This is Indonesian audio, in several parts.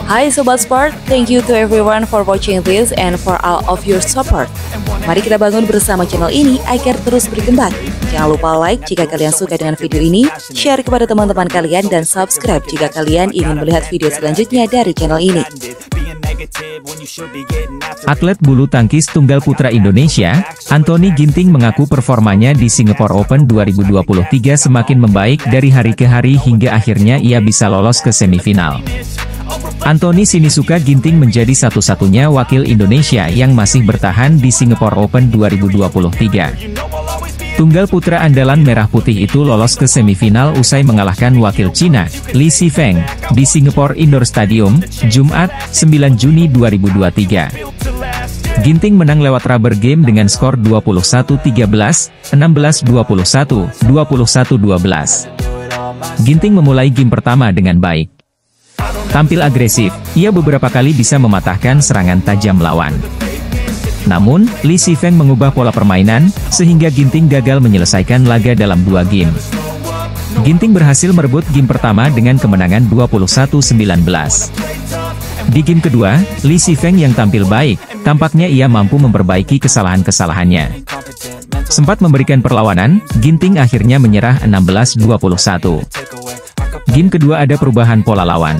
Hai Sobat Sport, thank you to everyone for watching this and for all of your support. Mari kita bangun bersama channel ini agar terus berkembang. Jangan lupa like jika kalian suka dengan video ini, share kepada teman-teman kalian, dan subscribe jika kalian ingin melihat video selanjutnya dari channel ini. Atlet bulu tangkis tunggal putra Indonesia, Anthony Ginting mengaku performanya di Singapore Open 2023 semakin membaik dari hari ke hari hingga akhirnya ia bisa lolos ke semifinal. Anthony Sinisuka Ginting menjadi satu-satunya wakil Indonesia yang masih bertahan di Singapore Open 2023. Tunggal putra andalan merah putih itu lolos ke semifinal usai mengalahkan wakil Cina, Li Shifeng, di Singapore Indoor Stadium, Jumat, 9 Juni 2023. Ginting menang lewat rubber game dengan skor 21-13, 16-21, 21-12. Ginting memulai game pertama dengan baik. Tampil agresif, ia beberapa kali bisa mematahkan serangan tajam lawan. Namun, Li Shifeng mengubah pola permainan, sehingga Ginting gagal menyelesaikan laga dalam 2 game. Ginting berhasil merebut game pertama dengan kemenangan 21-19. Di game kedua, Li Shifeng yang tampil baik, tampaknya ia mampu memperbaiki kesalahan-kesalahannya. Sempat memberikan perlawanan, Ginting akhirnya menyerah 16-21. Game kedua ada perubahan pola lawan.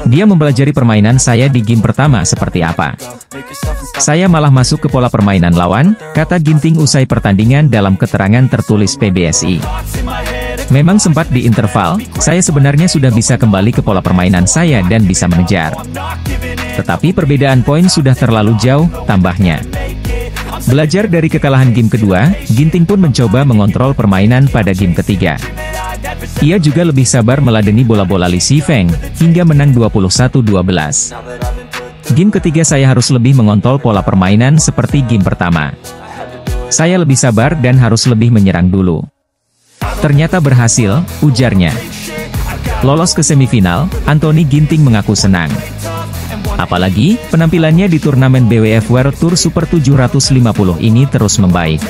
Dia mempelajari permainan saya di game pertama seperti apa. Saya malah masuk ke pola permainan lawan, kata Ginting usai pertandingan dalam keterangan tertulis PBSI. Memang sempat di interval, saya sebenarnya sudah bisa kembali ke pola permainan saya dan bisa mengejar. Tetapi perbedaan poin sudah terlalu jauh, tambahnya. Belajar dari kekalahan game kedua, Ginting pun mencoba mengontrol permainan pada game ketiga. Ia juga lebih sabar meladeni bola-bola Li Shifeng, hingga menang 21-12. Game ketiga saya harus lebih mengontrol pola permainan seperti game pertama. Saya lebih sabar dan harus lebih menyerang dulu. Ternyata berhasil, ujarnya. Lolos ke semifinal, Anthony Ginting mengaku senang. Apalagi, penampilannya di turnamen BWF World Tour Super 750 ini terus membaik.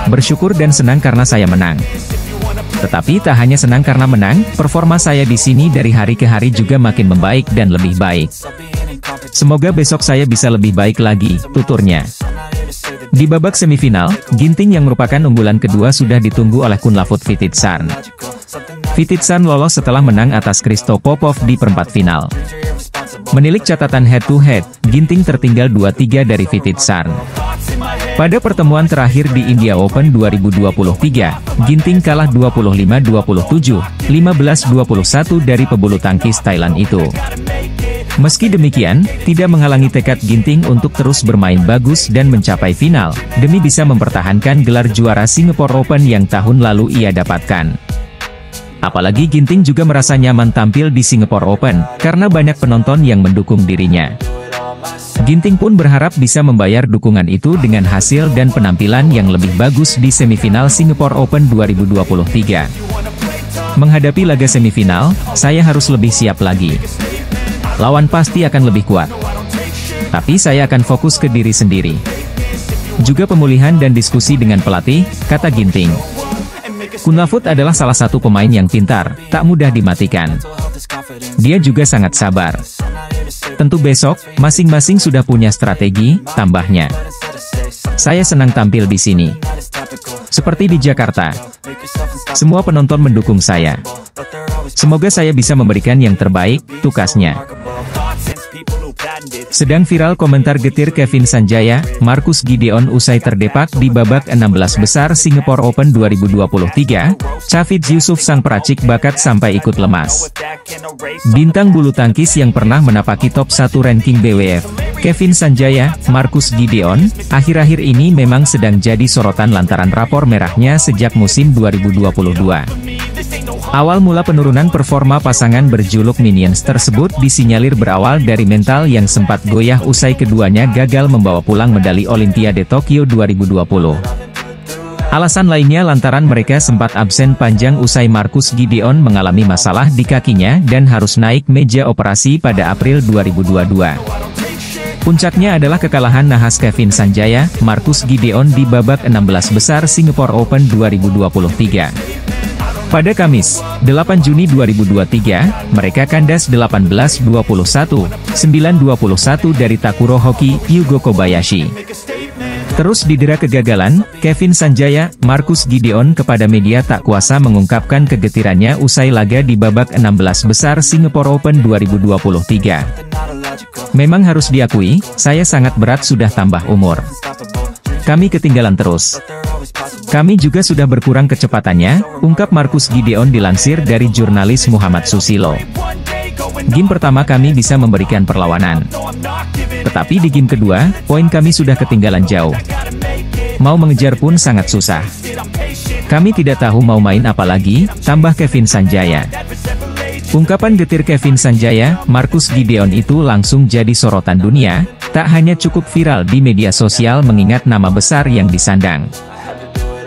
Bersyukur dan senang karena saya menang. Tetapi tak hanya senang karena menang, performa saya di sini dari hari ke hari juga makin membaik dan lebih baik. Semoga besok saya bisa lebih baik lagi, tuturnya. Di babak semifinal, Ginting yang merupakan unggulan kedua sudah ditunggu oleh Kunlavut Vititsarn. Vititsarn lolos setelah menang atas Christo Popov di perempat final. Menilik catatan head-to-head, Ginting tertinggal 2-3 dari Vititsarn. Pada pertemuan terakhir di India Open 2023, Ginting kalah 25-27, 15-21 dari pebulu tangkis Thailand itu. Meski demikian, tidak menghalangi tekad Ginting untuk terus bermain bagus dan mencapai final, demi bisa mempertahankan gelar juara Singapore Open yang tahun lalu ia dapatkan. Apalagi Ginting juga merasa nyaman tampil di Singapore Open, karena banyak penonton yang mendukung dirinya. Ginting pun berharap bisa membayar dukungan itu dengan hasil dan penampilan yang lebih bagus di semifinal Singapore Open 2023. Menghadapi laga semifinal, saya harus lebih siap lagi. Lawan pasti akan lebih kuat. Tapi saya akan fokus ke diri sendiri. Juga pemulihan dan diskusi dengan pelatih, kata Ginting. Kunlavut adalah salah satu pemain yang pintar, tak mudah dimatikan. Dia juga sangat sabar. Tentu besok, masing-masing sudah punya strategi, tambahnya. Saya senang tampil di sini. Seperti di Jakarta. Semua penonton mendukung saya. Semoga saya bisa memberikan yang terbaik, tukasnya. Sedang viral komentar getir Kevin Sanjaya, Marcus Gideon usai terdepak di babak 16 besar Singapore Open 2023, Chavit Yusuf sang peracik bakat sampai ikut lemas. Bintang bulu tangkis yang pernah menapaki top 1 ranking BWF, Kevin Sanjaya, Marcus Gideon, akhir-akhir ini memang sedang jadi sorotan lantaran rapor merahnya sejak musim 2022. Awal mula penurunan performa pasangan berjuluk Minions tersebut disinyalir berawal dari mental yang sempat goyah usai keduanya gagal membawa pulang medali Olimpiade Tokyo 2020. Alasan lainnya lantaran mereka sempat absen panjang usai Marcus Gideon mengalami masalah di kakinya dan harus naik meja operasi pada April 2022. Puncaknya adalah kekalahan nahas Kevin Sanjaya, Marcus Gideon di babak 16 besar Singapore Open 2023. Pada Kamis, 8 Juni 2023, mereka kandas 18-21, 9-21 dari Takuro Hoki, Yugo Kobayashi. Terus didera kegagalan, Kevin Sanjaya, Marcus Gideon kepada media tak kuasa mengungkapkan kegetirannya usai laga di babak 16 besar Singapore Open 2023. Memang harus diakui, saya sangat berat sudah tambah umur. Kami ketinggalan terus. Kami juga sudah berkurang kecepatannya, ungkap Marcus Gideon dilansir dari jurnalis Muhammad Susilo. Game pertama kami bisa memberikan perlawanan. Tetapi di game kedua, poin kami sudah ketinggalan jauh. Mau mengejar pun sangat susah. Kami tidak tahu mau main apa lagi, tambah Kevin Sanjaya. Ungkapan getir Kevin Sanjaya, Marcus Gideon itu langsung jadi sorotan dunia, tak hanya cukup viral di media sosial mengingat nama besar yang disandang.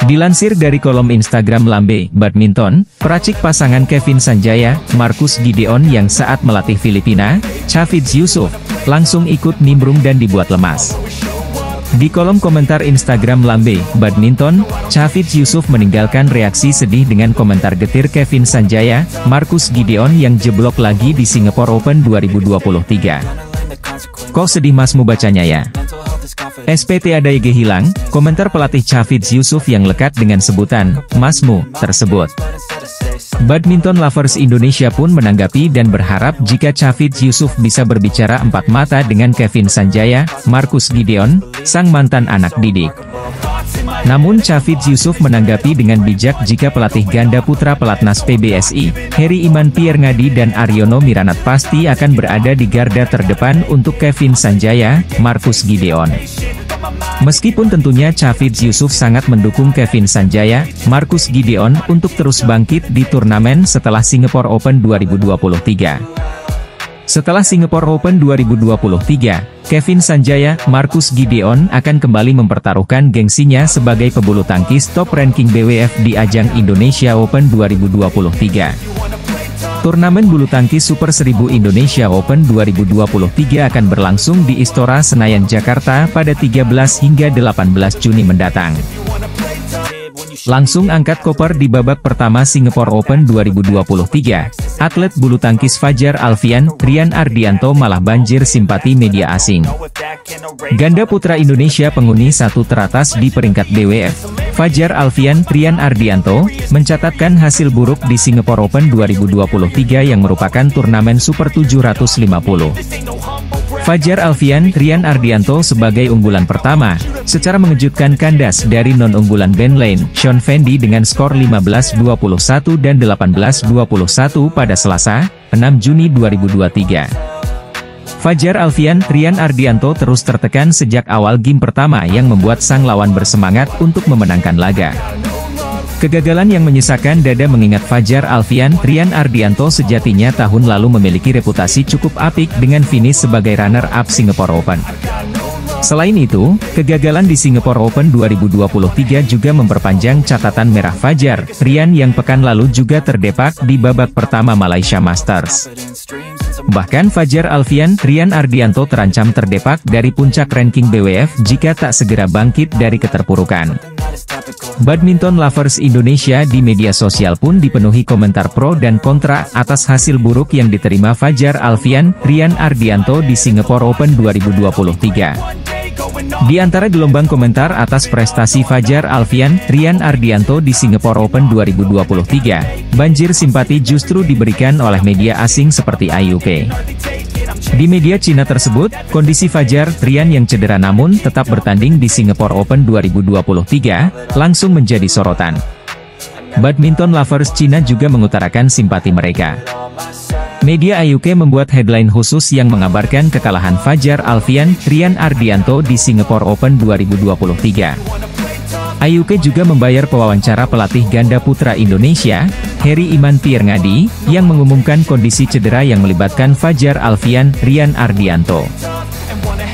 Dilansir dari kolom Instagram Lambe Badminton, peracik pasangan Kevin Sanjaya, Marcus Gideon yang saat melatih Filipina, Chafiz Yusuf, langsung ikut nimbrung dan dibuat lemas. Di kolom komentar Instagram Lambe Badminton, Chafiz Yusuf meninggalkan reaksi sedih dengan komentar getir Kevin Sanjaya, Marcus Gideon yang jeblok lagi di Singapore Open 2023. Kok sedih masmu bacanya ya? SPT ada IG hilang, komentar pelatih Chafiz Yusuf yang lekat dengan sebutan, masmu, tersebut. Badminton Lovers Indonesia pun menanggapi dan berharap jika Chafiz Yusuf bisa berbicara empat mata dengan Kevin Sanjaya, Marcus Gideon, sang mantan anak didik. Namun Chafiz Yusuf menanggapi dengan bijak jika pelatih ganda putra pelatnas PBSI, Heri Iman Pierngadi dan Aryono Miranat pasti akan berada di garda terdepan untuk Kevin Sanjaya, Marcus Gideon. Meskipun tentunya Chafiz Yusuf sangat mendukung Kevin Sanjaya, Marcus Gideon untuk terus bangkit di turnamen setelah Singapore Open 2023. Setelah Singapore Open 2023, Kevin Sanjaya, Marcus Gideon akan kembali mempertaruhkan gengsinya sebagai pebulu tangkis top ranking BWF di ajang Indonesia Open 2023. Turnamen bulu tangkis Super 1000 Indonesia Open 2023 akan berlangsung di Istora Senayan Jakarta pada 13 hingga 18 Juni mendatang. Langsung angkat koper di babak pertama Singapore Open 2023, atlet bulu tangkis Fajar Alfian, Rian Ardianto malah banjir simpati media asing. Ganda putra Indonesia penghuni satu teratas di peringkat BWF, Fajar Alfian, Rian Ardianto, mencatatkan hasil buruk di Singapore Open 2023 yang merupakan turnamen Super 750. Fajar Alfian, Rian Ardianto sebagai unggulan pertama, secara mengejutkan kandas dari non-unggulan Ben Lane, Sean Fendi dengan skor 15-21 dan 18-21 pada Selasa, 6 Juni 2023. Fajar Alfian, Rian Ardianto terus tertekan sejak awal game pertama yang membuat sang lawan bersemangat untuk memenangkan laga. Kegagalan yang menyisakan dada mengingat Fajar Alfian, Rian Ardianto sejatinya tahun lalu memiliki reputasi cukup apik dengan finish sebagai runner-up Singapore Open. Selain itu, kegagalan di Singapore Open 2023 juga memperpanjang catatan merah Fajar, Rian yang pekan lalu juga terdepak di babak pertama Malaysia Masters. Bahkan Fajar Alfian, Rian Ardianto terancam terdepak dari puncak ranking BWF jika tak segera bangkit dari keterpurukan. Badminton Lovers Indonesia di media sosial pun dipenuhi komentar pro dan kontra atas hasil buruk yang diterima Fajar Alfian, Rian Ardianto di Singapore Open 2023. Di antara gelombang komentar atas prestasi Fajar Alfian, Rian Ardianto di Singapore Open 2023, banjir simpati justru diberikan oleh media asing seperti IUK. Di media Cina tersebut, kondisi Fajar, Rian yang cedera namun tetap bertanding di Singapore Open 2023, langsung menjadi sorotan. Badminton Lovers Cina juga mengutarakan simpati mereka. Media IUK membuat headline khusus yang mengabarkan kekalahan Fajar Alfian, Rian Ardianto di Singapore Open 2023. IUK juga membayar pewawancara pelatih ganda putra Indonesia, Heri Iman Pierngadi, yang mengumumkan kondisi cedera yang melibatkan Fajar Alfian, Rian Ardianto.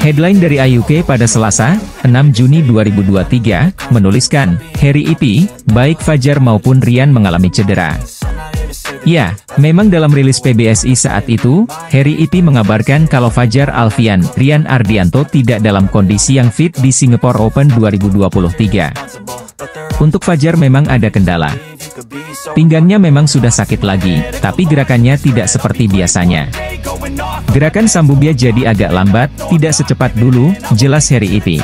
Headline dari IUK pada Selasa, 6 Juni 2023, menuliskan, Heri IP, baik Fajar maupun Rian mengalami cedera. Ya, memang dalam rilis PBSI saat itu, Heri IP mengabarkan kalau Fajar Alfian, Rian Ardianto tidak dalam kondisi yang fit di Singapore Open 2023. Untuk Fajar memang ada kendala. Pinggangnya memang sudah sakit lagi, tapi gerakannya tidak seperti biasanya. Gerakan Sambubia jadi agak lambat, tidak secepat dulu, jelas Harry Ipi.